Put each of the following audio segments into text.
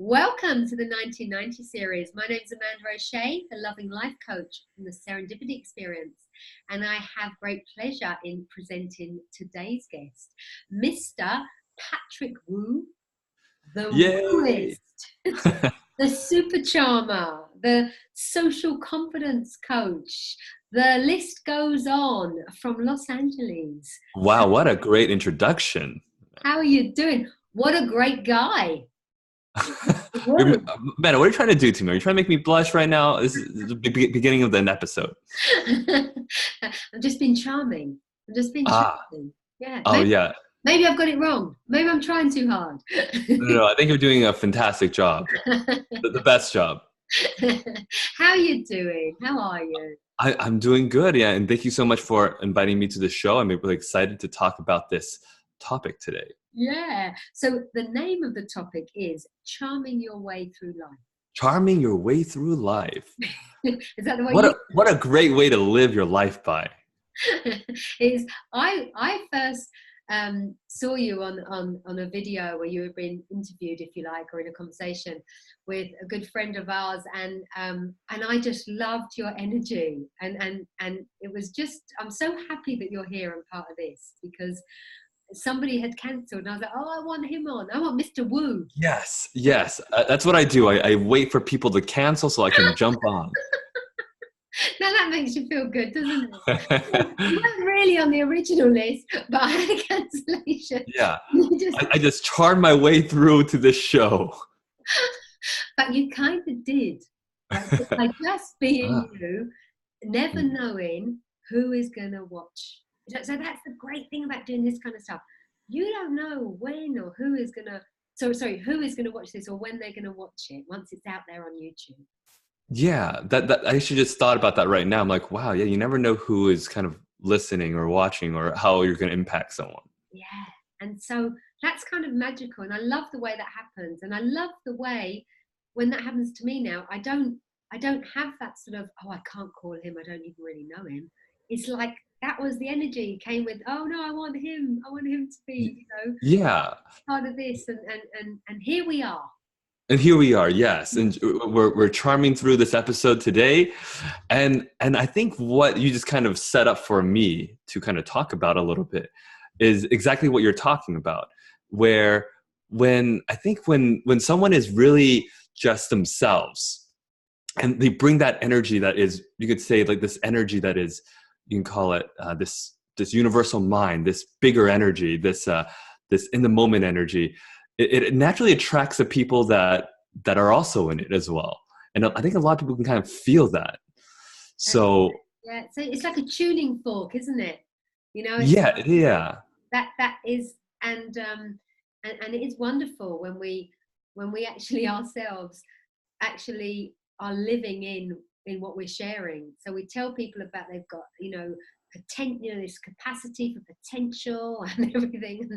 Welcome to the 1990 series. My name is Amanda O'Shea, the Loving Life Coach from the Serendipity Experience, and I have great pleasure in presenting today's guest, Mr. Patrick Wu, the Yay! Wooist, the super charmer, the social confidence coach. The list goes on from Los Angeles. Wow, what a great introduction. How are you doing? What a great guy. Man, what are you trying to do to me? Are you trying to make me blush right now? This is the beginning of an episode. I've just been charming. I've just been Ah, charming. Yeah. oh yeah. Maybe I've got it wrong. Maybe I'm trying too hard. No, I think you're doing a fantastic job. The best job. How are you doing? How are you? I'm doing good, yeah. And thank you so much for inviting me to the show. I'm really excited to talk about this topic today. Yeah. So the name of the topic is Charming Your Way Through Life. Charming your way through life. Is that the way What a great way to live your life by. is I first saw you on a video where you were being interviewed, if you like, or in a conversation with a good friend of ours, and I just loved your energy, and it was just, I'm so happy that you're here and part of this, because somebody had cancelled and I was like, oh, I want him on. I want Mr. Wu. Yes. That's what I do. I wait for people to cancel so I can jump on. Now that makes you feel good, doesn't it? You weren't really on the original list, but I had a cancellation. Yeah. I just charmed my way through to this show. But you kind of did. By just being you, never knowing who is going to watch. So that's the great thing about doing this kind of stuff. You don't know when or who is going to, who is going to watch this or when they're going to watch it once it's out there on YouTube. Yeah, that I actually just thought about that right now. I'm like, wow, yeah, you never know who is kind of listening or watching or how you're going to impact someone. Yeah, and so that's kind of magical, and I love the way that happens, and I love the way when that happens to me now. I don't have that sort of, oh, I can't call him, I don't even really know him. It's like that was the energy came with, oh no, I want him to be, Yeah, part of this, and here we are. and here we are. Yes, and we're charming through this episode today, and I think what you just kind of set up for me to kind of talk about a little bit is exactly what you're talking about, where when someone is really just themselves and they bring that energy that is, you could say, like this energy that is, you can call it this universal mind, this bigger energy, this in the moment energy. It naturally attracts the people that are also in it as well. And I think a lot of people can kind of feel that. So yeah, so it's like a tuning fork, isn't it? Yeah. That is, and it is wonderful when we actually ourselves actually are living in what we're sharing. So we tell people about they've got this capacity for potential and everything,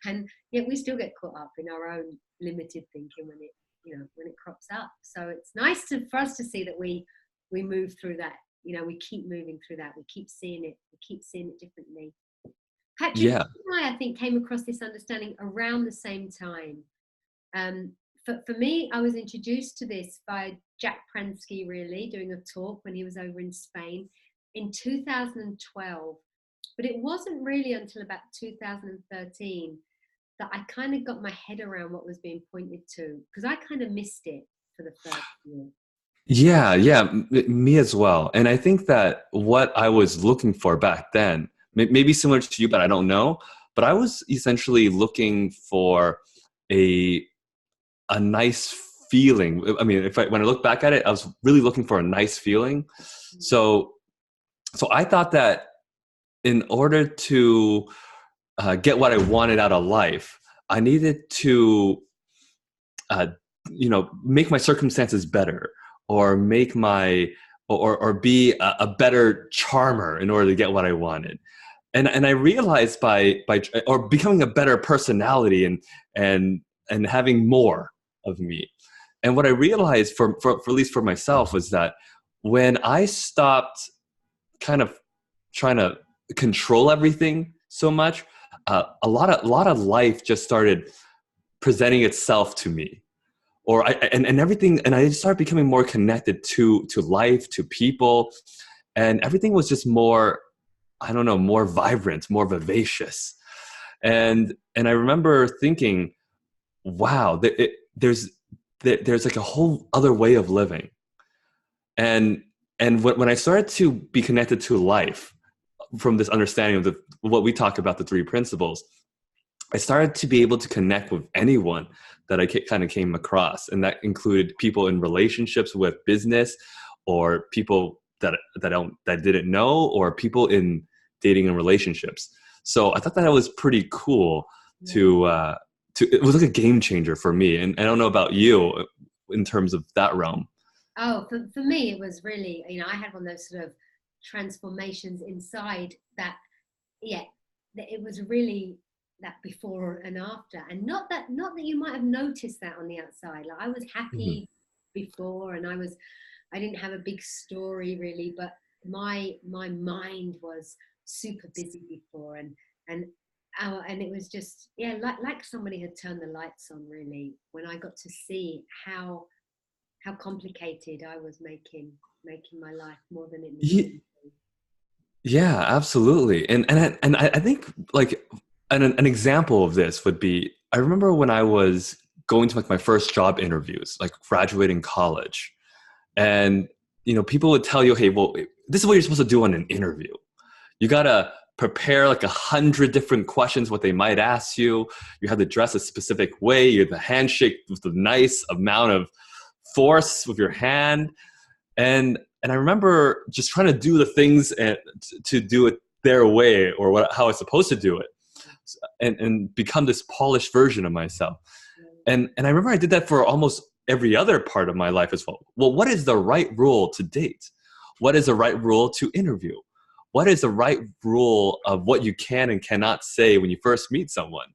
and yet we still get caught up in our own limited thinking when it crops up. So it's nice for us to see that we move through that. We keep moving through that. We keep seeing it differently. Patrick, yeah. you and I think, came across this understanding around the same time. For me, I was introduced to this by Jack Pransky, really, doing a talk when he was over in Spain in 2012. But it wasn't really until about 2013 that I kind of got my head around what was being pointed to, because I kind of missed it for the first year. Yeah, me as well. And I think that what I was looking for back then, maybe similar to you, but I don't know, but I was essentially looking for a nice feeling. I mean, when I look back at it, I was really looking for a nice feeling. So I thought that in order to get what I wanted out of life, I needed to, make my circumstances better, or make or be a better charmer in order to get what I wanted. And I realized by or becoming a better personality and having more of me. And what I realized for at least for myself was that when I stopped kind of trying to control everything so much, a lot of life just started presenting itself to me. or and everything, and I started becoming more connected to life, to people, and everything was just more, I don't know, more vibrant, more vivacious. And I remember thinking, wow, there's like a whole other way of living. And when I started to be connected to life from this understanding of what we talk about, the three principles, I started to be able to connect with anyone that I kind of came across. And that included people in relationships with business, or people that didn't know, or people in dating and relationships. So I thought that was pretty cool it was like a game changer for me. And I don't know about you in terms of that realm. Oh, for me, it was really, I had one of those sort of transformations inside that, yeah, that it was really that before and after. And not that you might have noticed that on the outside. Like, I was Mhm. happy before, and I didn't have a big story really, but my mind was super busy before, and and it was just, yeah, like somebody had turned the lights on really, when I got to see how complicated I was making my life more than it needed Ye- to be. Yeah, absolutely. And I think like an example of this would be, I remember when I was going to like my first job interviews, like graduating college, and people would tell you, hey, well, this is what you're supposed to do on an interview. You gotta prepare like 100 different questions, what they might ask you. You have to dress a specific way. You have to handshake with a nice amount of force with your hand. And I remember just trying to do the things to do it their way, or how I was supposed to do it, and become this polished version of myself. And I remember I did that for almost every other part of my life as well. Well, what is the right rule to date? What is the right rule to interview? What is the right rule of what you can and cannot say when you first meet someone?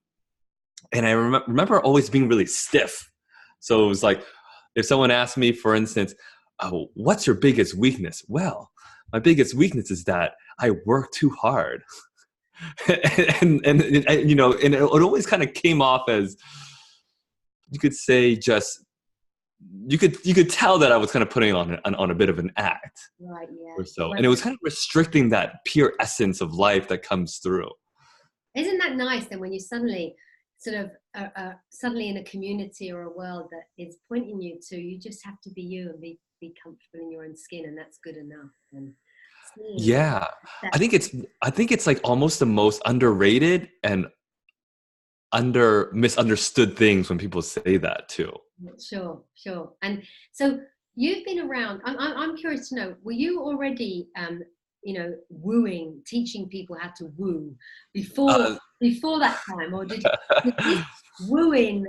And I remember always being really stiff. So it was like, if someone asked me, for instance, oh, what's your biggest weakness? Well, my biggest weakness is that I work too hard. And it always kind of came off as, you could say, just you could tell that I was kind of putting on a bit of an act Right, yeah. or so, Well, and it was kind of restricting that pure essence of life that comes through. isn't that nice then, when you suddenly sort of suddenly in a community or a world that is pointing you to, you just have to be you and be comfortable in your own skin, and that's good enough. And seeing Yeah, I that, think it's I think it's like almost the most underrated and under misunderstood things when people say that too. sure, sure. And so you've been around. I'm curious to know, were you already wooing, teaching people how to woo before Uh, before that time, or did this wooing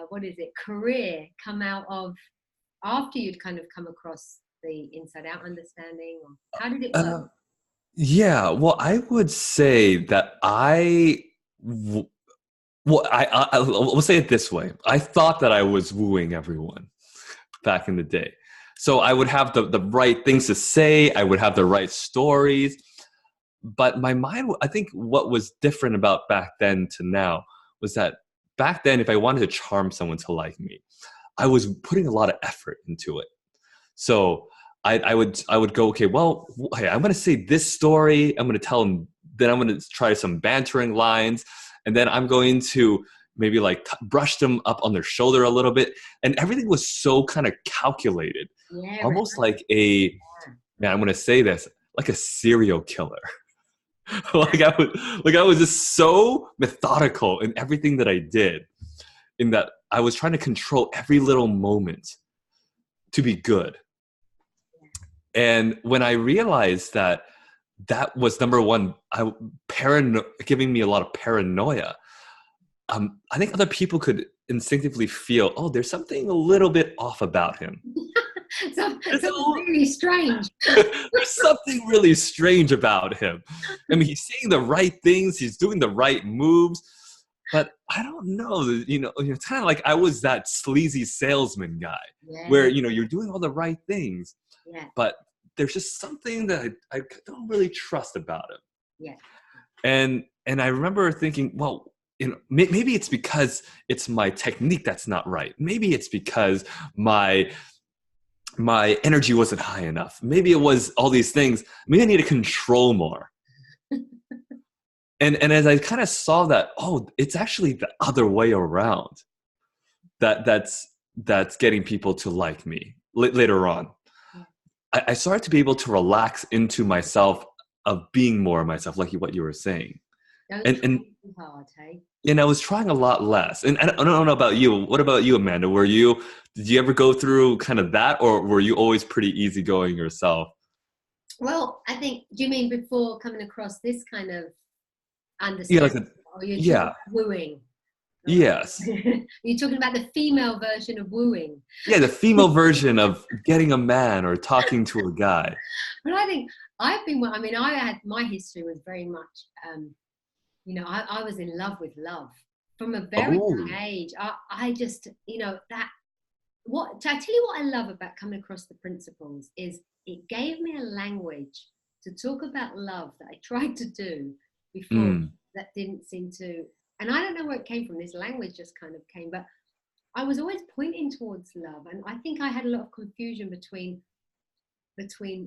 what is it, career come out of after you'd kind of come across the inside out understanding, or how did it work? uh, yeah, well, I would say that w- we'll say it this way. I thought that I was wooing everyone back in the day. So I would have the right things to say. I would have the right stories. But my mind, I think what was different about back then to now was that back then, if I wanted to charm someone to like me, I was putting a lot of effort into it. So I would go, okay, well, hey, I'm going to say this story. I'm going to tell them, then I'm going to try some bantering lines. And then I'm going to maybe like brush them up on their shoulder a little bit. And everything was so kind of calculated, Yeah, almost like man, I'm going to say this, like a serial killer. like I was just so methodical in everything that I did, in that I was trying to control every little moment to be good. And when I realized that that was number one, giving me a lot of paranoia. I think other people could instinctively feel, oh, there's something a little bit off about him. something really strange. There's something really strange about him. I mean, he's saying the right things, he's doing the right moves, but I don't know. It's kind of like I was that sleazy salesman guy, where Yeah, you're doing all the right things, yeah, but there's just something that I don't really trust about him. yeah. And I remember thinking, well, maybe it's because it's my technique that's not right. Maybe it's because my energy wasn't high enough. Maybe it was all these things. Maybe I need to control more. And as I kind of saw that, oh, it's actually the other way around. That's getting people to like me later on. I started to be able to relax into myself of being more of myself, like what you were saying. Don't And try too hard, hey? and I was trying a lot less. And I don't know about you. What about you, Amanda? Did you ever go through kind of that, or were you always pretty easygoing yourself? Well, I think, do you mean before coming across this kind of Yeah, understanding? Or you're talking yeah, about wooing? yes. You're talking about the female version of wooing. Yeah, the female version of getting a man or talking to a guy. But I think I mean, my history was very much, I was in love with love from a very Oh, young age. I just, I tell you what I love about coming across the principles is it gave me a language to talk about love that I tried to do before that didn't seem to, and I don't know where it came from. This language just kind of came, but I was always pointing towards love. And I think I had a lot of confusion between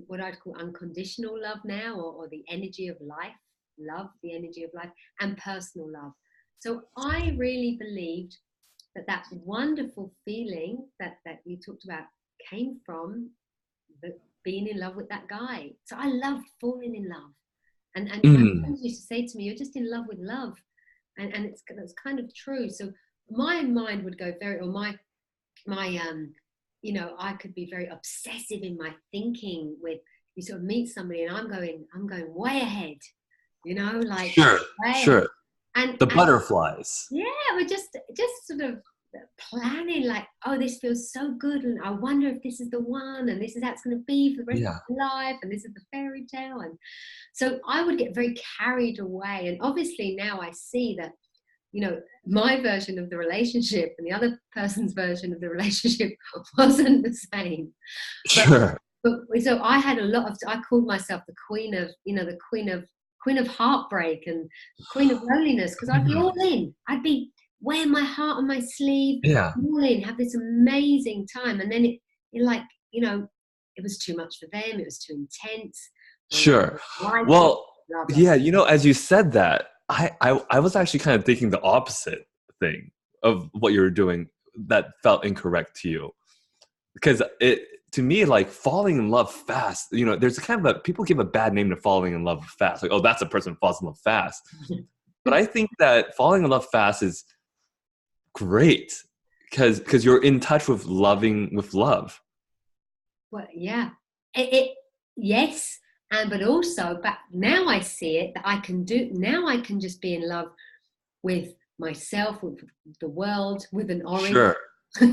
what I'd call unconditional love now, or the energy of life, the energy of life, and personal love. So I really believed that wonderful feeling that you talked about came from being in love with that guy. So I loved falling in love. And my friends used to say to me, "You're just in love with love." And it's kind of true. So my mind would go very, or my I could be very obsessive in my thinking. With you sort of meet somebody and I'm going way ahead, like sure, way ahead. sure. The butterflies. Yeah, we're just sort of planning, like, oh, this feels so good, and I wonder if this is the one, and this is how it's going to be for the rest of my life, and this is the fairy tale. And so I would get very carried away. And obviously now I see that, my version of the relationship and the other person's version of the relationship wasn't the same. Sure. But so I had I called myself the queen of, the queen of heartbreak and queen of loneliness, because I'd be all in. I'd be wearing my heart on my sleeve, all in, have this amazing time. And then it like, it was too much for them. It was too intense. Sure. Well, blah, blah. Yeah, as you said that, I was actually kind of thinking the opposite thing of what you were doing that felt incorrect to you. Because to me, like falling in love fast, there's kind of people give a bad name to falling in love fast. Like, oh, that's a person who falls in love fast. But I think that falling in love fast is great because you're in touch with loving with love. Well, yeah, yes. But also, but now I see it that I can just be in love with myself, with the world, with an orange,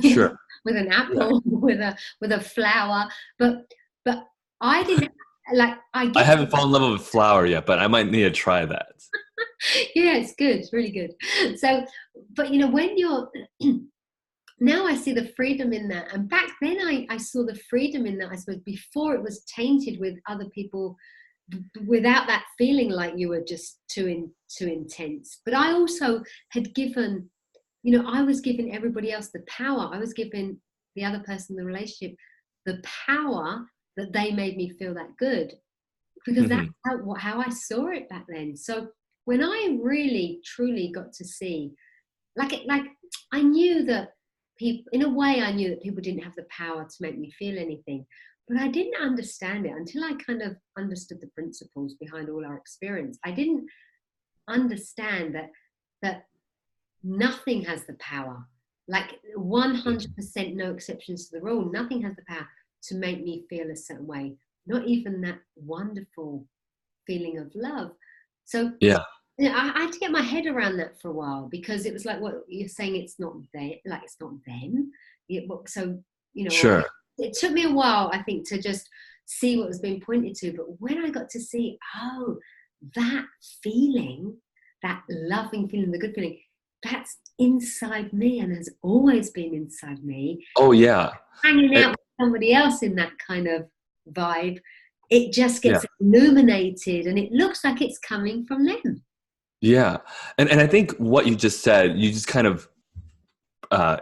sure. with an apple, with a flower. But I didn't like. I haven't fallen in love with a flower yet, but I might need to try that. Yeah, it's good. It's really good. So, but when you're now I see the freedom in that. And back then I saw the freedom in that, I suppose, before it was tainted with other people, without that feeling like you were just too intense. But I also had given, I was giving everybody else the power. I was giving the other person in the relationship the power that they made me feel that good. Because that's how I saw it back then. So when I really, truly got to see, like I knew that people, in a way, I knew that people didn't have the power to make me feel anything, but I didn't understand it until I kind of understood the principles behind all our experience. I didn't understand that nothing has the power, like 100%, no exceptions to the rule. Nothing has the power to make me feel a certain way, not even that wonderful feeling of love. So I had to get my head around that for a while, because it was like, what you're saying, it's not them, like it's not them. So sure. It took me a while, I think, to just see what was being pointed to. But when I got to see, oh, that feeling, that loving feeling, the good feeling, that's inside me and has always been inside me. Oh yeah. Hanging out with somebody else in that kind of vibe, it just gets illuminated, and it looks like it's coming from them. Yeah. And I think what you just said, you just kind of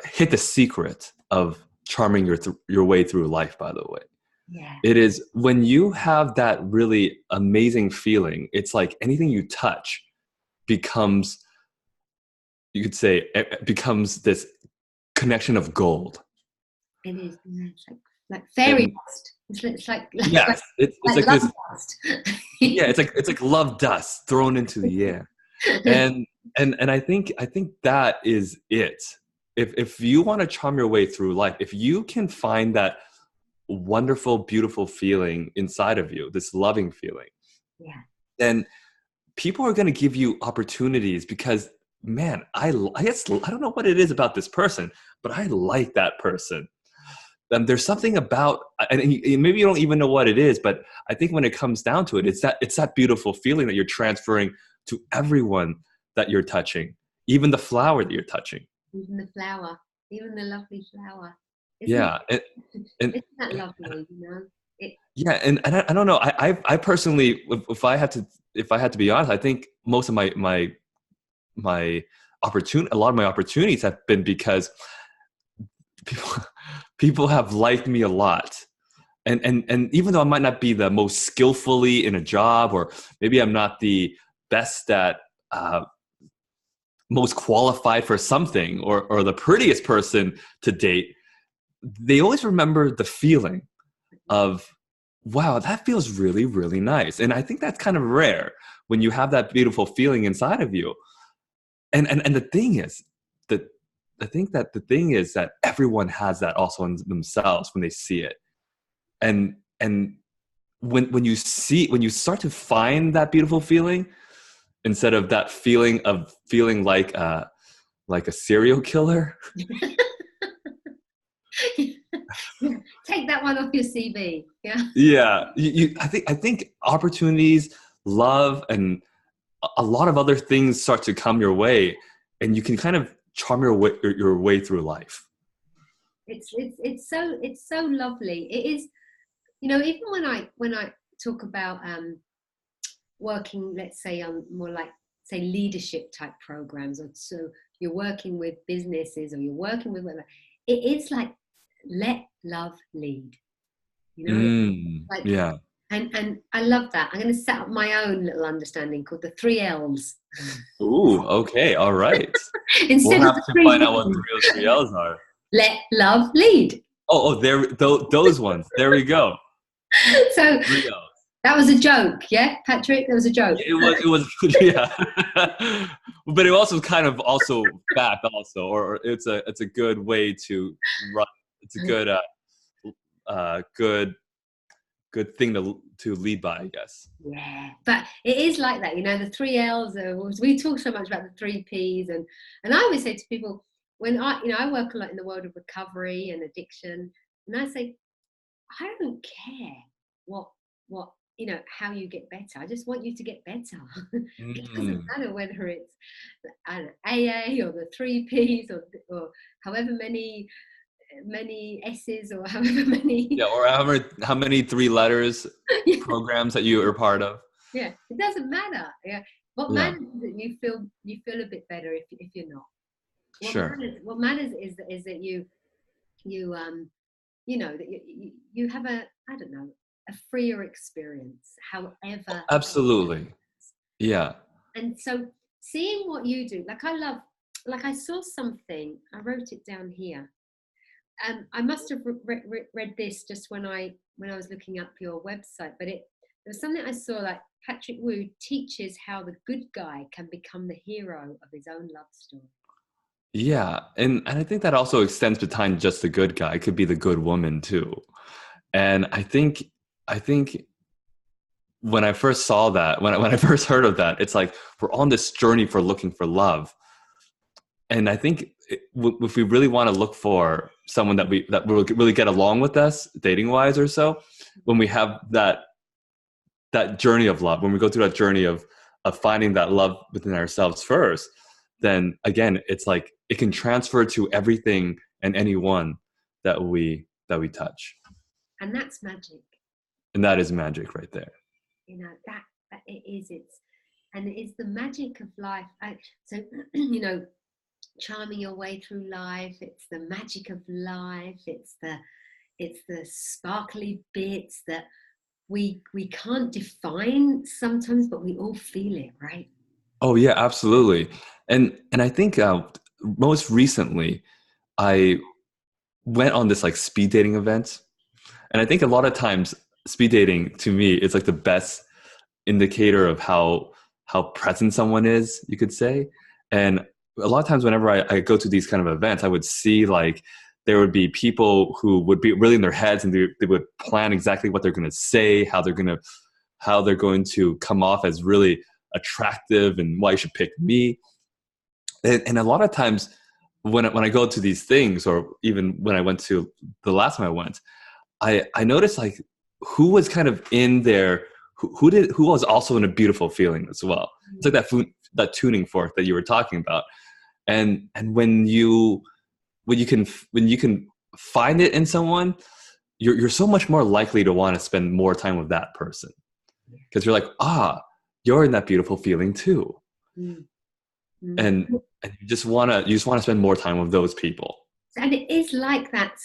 hit the secret of charming your way through life, by the way. Yeah, It is when you have that really amazing feeling, it's like anything you touch becomes, you could say, it becomes this connection of gold. it is. Yeah, it's like fairy And dust. It's like yes, it's like love this, dust. yeah, it's like love dust thrown into the air. And and I think that is it. If you want to charm your way through life, if you can find that wonderful, beautiful feeling inside of you, this loving feeling, Yeah, then people are going to give you opportunities because, man, I guess I don't know what it is about this person, but I like that person. There's something about, and maybe you don't even know what it is, but I think when it comes down to it, it's that beautiful feeling that you're transferring to everyone that you're touching, even the flower that you're touching. even the flower, even the lovely flower. Isn't Yeah, and isn't that lovely? You know, it. yeah, and I don't know. I personally, if I had to be honest, I think most of my opportunity, a lot of my opportunities have been because people people have liked me a lot. And even though I might not be the most skillfully in a job, or maybe I'm not the best at most qualified for something, or the prettiest person to date, they always remember the feeling of, wow, that feels really, really nice. And I think that's kind of rare when you have that beautiful feeling inside of you. And the thing is that I think that the thing is that everyone has that also in themselves when they see it. And when you start to find that beautiful feeling, instead of that feeling of feeling like a serial killer. Take that one off your CV. Yeah. Yeah, I think opportunities, love, and a lot of other things start to come your way, and you can kind of charm your way through life. It's so lovely. It is, you know, even when I talk about working, let's say on more like say leadership type programs, or so you're working with businesses or you're working with whatever, it is like let love lead. You know, like Yeah. and I love that. I'm going to set up my own little understanding called the 3 L's Ooh. Okay. All right. We'll instead of have the to three find out what P's. the real three L's are. Let love lead. Oh, there. Those ones. There we go. So 3 L's. that was a joke, yeah, Patrick. That was a joke. It was. It was. Yeah. But it also kind of also fact also, or it's a good way to run. It's a good thing to lead by, I guess. Yeah, but it is like that, you know. The 3 L's. We talk so much about the 3 P's, and I always say to people when I work a lot in the world of recovery and addiction, and I say I don't care what what how you get better. I just want you to get better. It doesn't Mm. matter whether it's I don't know, AA or the 3 P's or however many S's or however many. Yeah, or how many three letters programs that you are part of. Yeah, it doesn't matter. Yeah, what Yeah, matters is that you feel a bit better if you're not. What sure. matters is that you that you have a, I don't know, a freer experience, however. Absolutely. Yeah. And so seeing what you do, like I saw something, I wrote it down here. I must have read this just when I was looking up your website, but there was something I saw, like Patrick Wu teaches how the good guy can become the hero of his own love story. Yeah. And I think that also extends behind just the good guy. It could be the good woman too. And I think when I first saw that, when I first heard of that, it's like we're on this journey for looking for love. And I think if we really want to look for someone that will really get along with us, dating wise or so, when we have that journey of love, when we go through that journey of finding that love within ourselves first, then again, it's like it can transfer to everything and anyone that we touch. And that's magic. And that is magic right there. That it is. and it is the magic of life. So charming your way through life, it's the magic of life, it's the sparkly bits that we can't define sometimes, but we all feel it, right? Oh yeah, absolutely. And I think most recently I went on this like speed dating event, and I think a lot of times speed dating to me is like the best indicator of how present someone is, you could say. And a lot of times whenever I go to these kind of events, I would see like there would be people who would be really in their heads, and they would plan exactly what they're going to say, how they're going to come off as really attractive, and why you should pick me. And a lot of times when I go to these things, or even when I went to the last time I went, I noticed like who was kind of in there, who was also in a beautiful feeling as well. It's like that tuning fork that you were talking about. And when you can find it in someone, you're so much more likely to want to spend more time with that person, because you're like, you're in that beautiful feeling too. Mm. and and you just want to spend more time with those people. And it is like that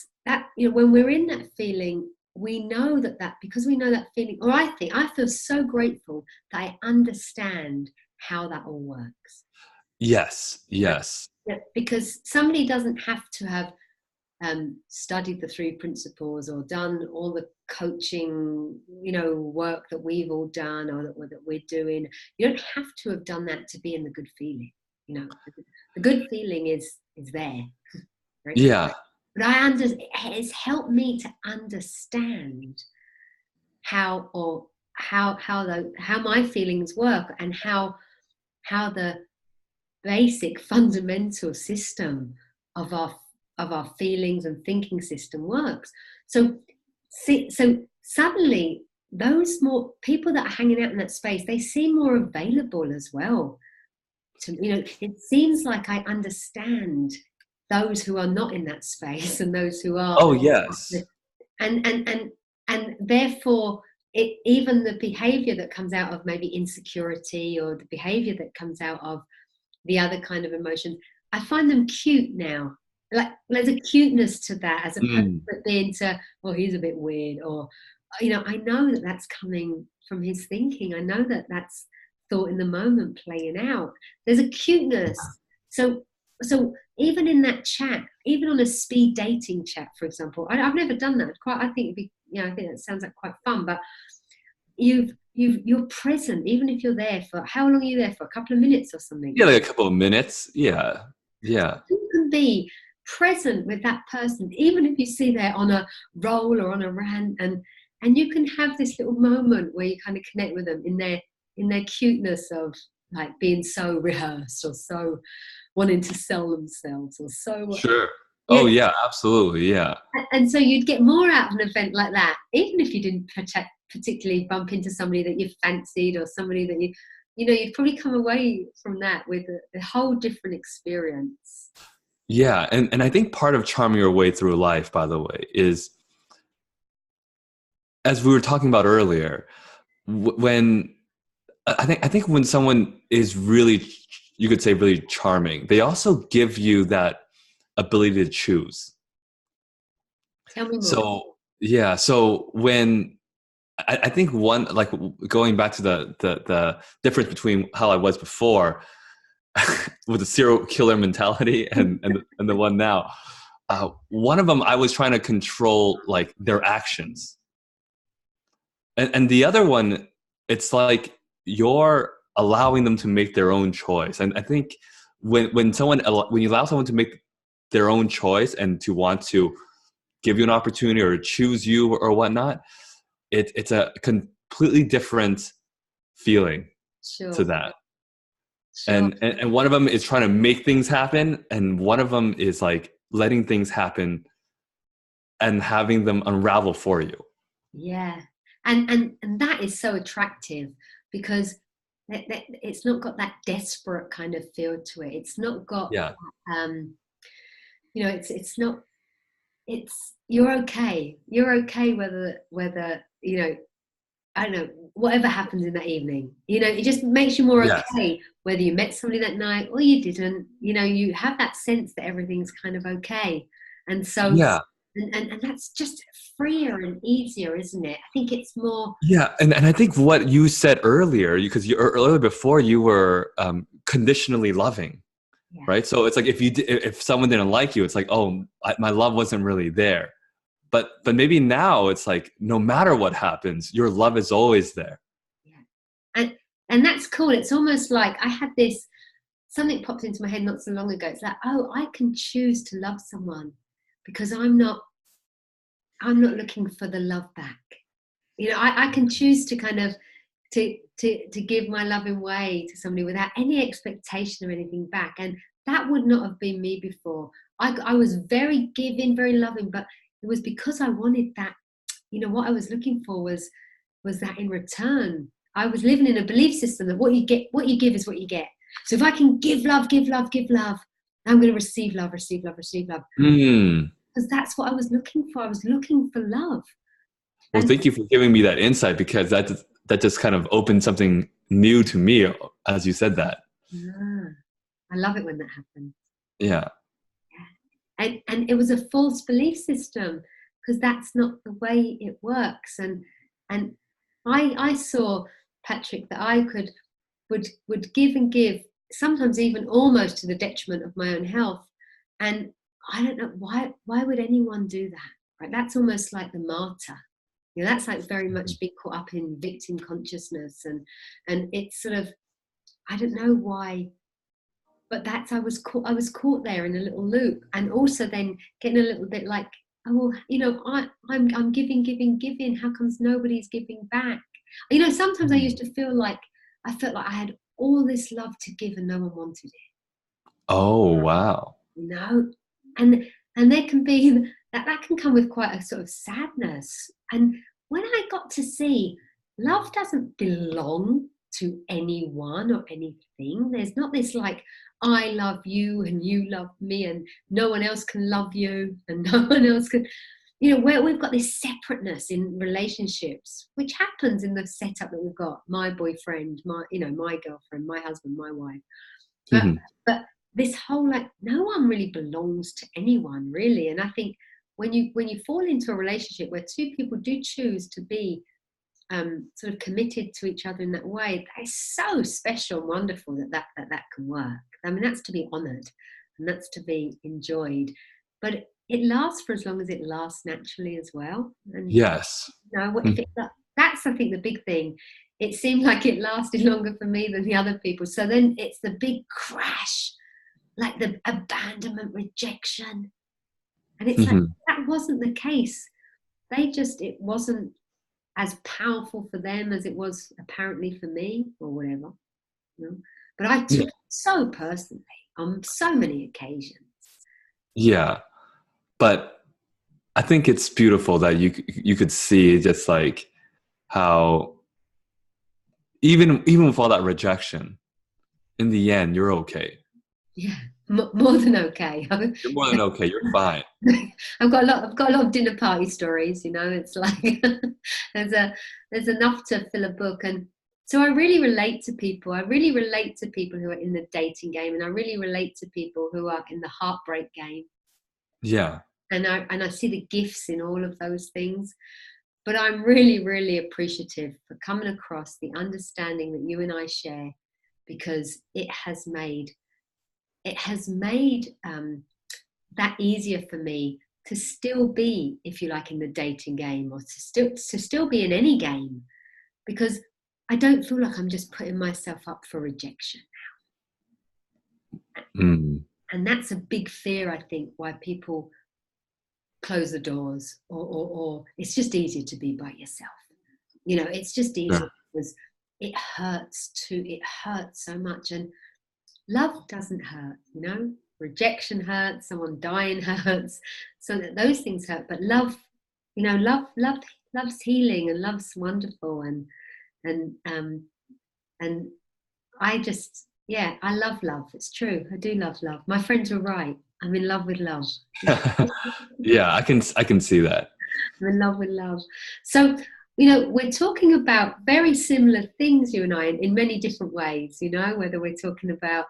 when we're in that feeling, we know that because we know that feeling, or I feel so grateful that I understand how that all works. Yes, Right? yes. Yeah, because somebody doesn't have to have studied the three principles or done all the coaching work that we've all done, or that we're doing. You don't have to have done that to be in the good feeling. The good feeling is there, right? Yeah. But it's helped me to understand how my feelings work, and how the basic fundamental system of our feelings and thinking system works. So suddenly those more people that are hanging out in that space, they seem more available as well. It seems like I understand those who are not in that space and those who are. Oh yes. And therefore even the behavior that comes out of maybe insecurity, or the behavior that comes out of the other kind of emotions, I find them cute now. Like there's a cuteness to that, as opposed to being he's a bit weird, or I know that that's coming from his thinking. I know that that's thought in the moment playing out. There's a cuteness. So even in that chat, even on a speed dating chat, for example, I've never done that. I think it'd be, I think that sounds like quite fun. But you're present, even if you're there for, how long are you there for? A couple of minutes or something? Yeah, like a couple of minutes. Yeah. You can be present with that person, even if you see they're on a roll or on a rant, and you can have this little moment where you kind of connect with them in their cuteness of like being so rehearsed, or so wanting to sell themselves, or so. Sure. Yeah. Oh yeah, absolutely. Yeah. And so you'd get more out of an event like that, even if you didn't particularly bump into somebody that you fancied, or somebody that you'd probably come away from that with a whole different experience. Yeah, and I think part of charming your way through life, by the way, is, as we were talking about earlier, when I think when someone is really, you could say, really charming, they also give you that ability to choose. Tell me more. So yeah, so when I think one, like going back to the difference between how I was before with the serial killer mentality and the one now, one of them I was trying to control like their actions, and the other one, it's like you're allowing them to make their own choice. And I think when you allow someone to make their own choice, and to want to give you an opportunity or choose you or whatnot, it's a completely different feeling to Sure. that. Sure. And one of them is trying to make things happen, and one of them is like letting things happen and having them unravel for you. Yeah. And that is so attractive, because it's not got that desperate kind of feel to it. It's not got Yeah. it's not, you're okay whether I don't know, whatever happens in that evening. It just makes you more Yes. okay, whether you met somebody that night or you didn't. You have that sense that everything's kind of okay. And so, Yeah. and that's just freer and easier, isn't it? I think it's more. Yeah, and I think what you said earlier, because earlier before you were conditionally loving, Yeah, right? So it's like if someone didn't like you, it's like, oh, my love wasn't really there. But maybe now it's like no matter what happens, your love is always there. yeah. And that's cool. It's almost like I had this, something popped into my head not so long ago. It's like, oh, I can choose to love someone because I'm not looking for the love back. I can choose to kind of to give my loving way to somebody without any expectation of anything back. And that would not have been me before. I was very giving, very loving, but it was because I wanted that. What I was looking for was that in return. I was living in a belief system that what you give is what you get. So if I can give love, give love, give love, I'm going to receive love, receive love, receive love. Mm. Because that's what I was looking for. I was looking for love. Well, And thank you for giving me that insight, because that just kind of opened something new to me as you said that. I love it when that happens. Yeah. And it was a false belief system, because that's not the way it works. And I saw, Patrick, that I would give and give, sometimes even almost to the detriment of my own health. And I don't know why would anyone do that, right? That's almost like the martyr. That's like very much being caught up in victim consciousness, and it's sort of, I don't know why, but that's, I was caught there in a little loop, and also then getting a little bit like, oh, well, I'm giving, giving, giving. How comes nobody's giving back? Sometimes I used to feel like I felt like I had all this love to give and no one wanted it. Oh, wow. You know, and there can be that can come with quite a sort of sadness. And when I got to see love doesn't belong to anyone or anything, there's not this like, I love you and you love me and no one else can love you and no one else can, where we've got this separateness in relationships, which happens in the setup that we've got, my boyfriend, my girlfriend, my husband, my wife. but Mhm. but this whole, like, no one really belongs to anyone, really. And I think when you fall into a relationship where two people do choose to be sort of committed to each other in that way, that is so special and wonderful that can work. I mean, that's to be honored and that's to be enjoyed. But it lasts for as long as it lasts naturally as well. And Yes. if that's, I think, the big thing. It seemed like it lasted longer for me than the other people. So then it's the big crash, like the abandonment, rejection. And it's like, Mhm. that wasn't the case. It wasn't as powerful for them as it was apparently for me, or whatever. But I Yeah. took it so personally on so many occasions. Yeah. But I think it's beautiful that you could see just like how even with all that rejection, in the end, you're okay. Yeah, more than okay. You're more than okay. You're fine. I've got a lot of dinner party stories. It's like there's a there's enough to fill a book. And so I really relate to people. I really relate to people who are in the dating game, and I really relate to people who are in the heartbreak game. Yeah. And I see the gifts in all of those things. But I'm really, really appreciative for coming across the understanding that you and I share, because it has made that easier for me to still be, if you like, in the dating game, or to still be in any game, because I don't feel like I'm just putting myself up for rejection. Mm. And that's a big fear, I think, why people close the doors, or it's just easier to be by yourself. It's just easier Sure. because it hurts so much. And love doesn't hurt. Rejection hurts, someone dying hurts, so that those things hurt. But love, love's healing, and love's wonderful. And I just, yeah, I love love. It's true, I do love love. My friends were right, I'm in love with love. Yeah, I can see that. I'm in love with love. So we're talking about very similar things, you and I, in many different ways, whether we're talking about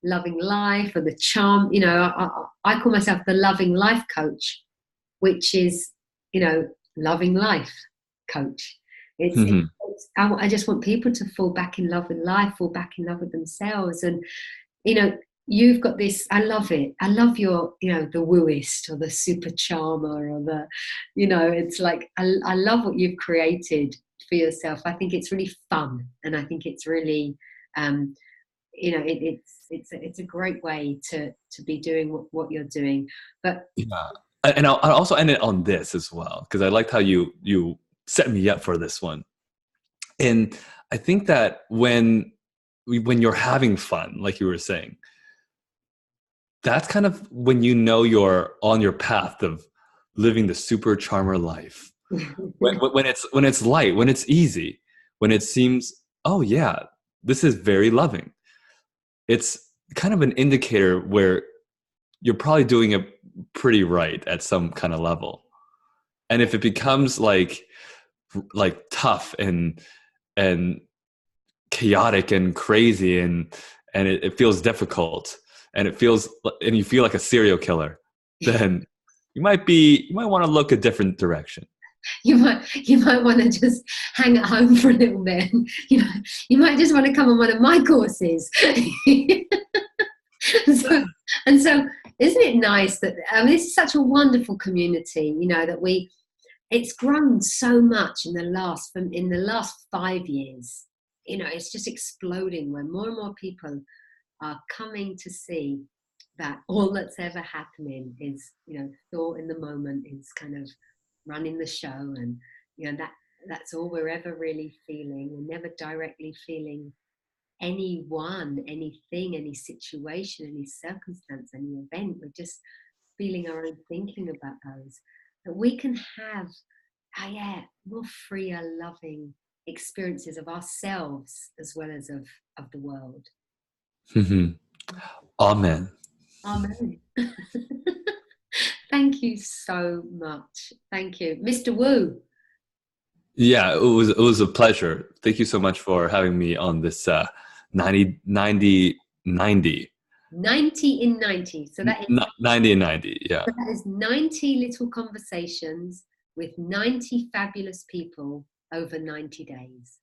loving life or the charm, I call myself the loving life coach, which is, loving life coach. I just want people to fall back in love with life, fall back in love with themselves. And, you've got this, I love it. I love your, the wooist or the super charmer or the, it's like, I love what you've created for yourself. I think it's really fun. And I think it's really, it's a great way to be doing what you're doing. But yeah, and I'll also end it on this as well, because I liked how you set me up for this one. And I think that when you're having fun, like you were saying, that's kind of when you're on your path of living the super charmer life. when it's light, when it's easy, when it seems, oh yeah, this is very loving. It's kind of an indicator where you're probably doing it pretty right at some kind of level. And if it becomes like tough and chaotic and crazy and it feels difficult and you feel like a serial killer, then you might want to look a different direction. You might want to just hang at home for a little bit. You might just want to come on one of my courses. So isn't it nice that this is such a wonderful community, that it's grown so much in the last 5 years. It's just exploding when more and more people are coming to see that all that's ever happening is, thought in the moment, is kind of running the show, and that's all we're ever really feeling. We're never directly feeling anyone, anything, any situation, any circumstance, any event. We're just feeling our own thinking about those. That we can have more freer, loving experiences of ourselves as well as of the world. Amen. Amen. Thank you so much. Thank you, Mr. Woo. Yeah, it was a pleasure. Thank you so much for having me on this 90 in 90. So that is 90 in 90. Yeah. So that is 90 little conversations with 90 fabulous people over 90 days.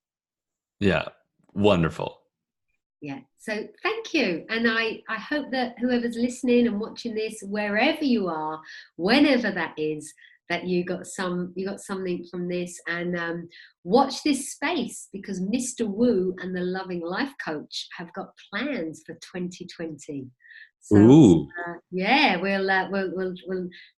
Yeah. Wonderful. Yeah. So thank you. And I hope that whoever's listening and watching this, wherever you are, whenever that is, that you got something from this, and watch this space, because Mr. Woo and the Loving Life Coach have got plans for 2020. So we'll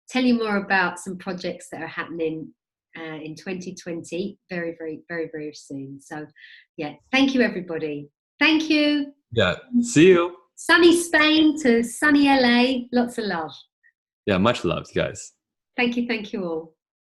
tell you more about some projects that are happening in 2020 very, very, very, very soon. So yeah, thank you everybody. Thank you. Yeah. See you. Sunny Spain to sunny LA. Lots of love. Yeah, much love, guys. Thank you all.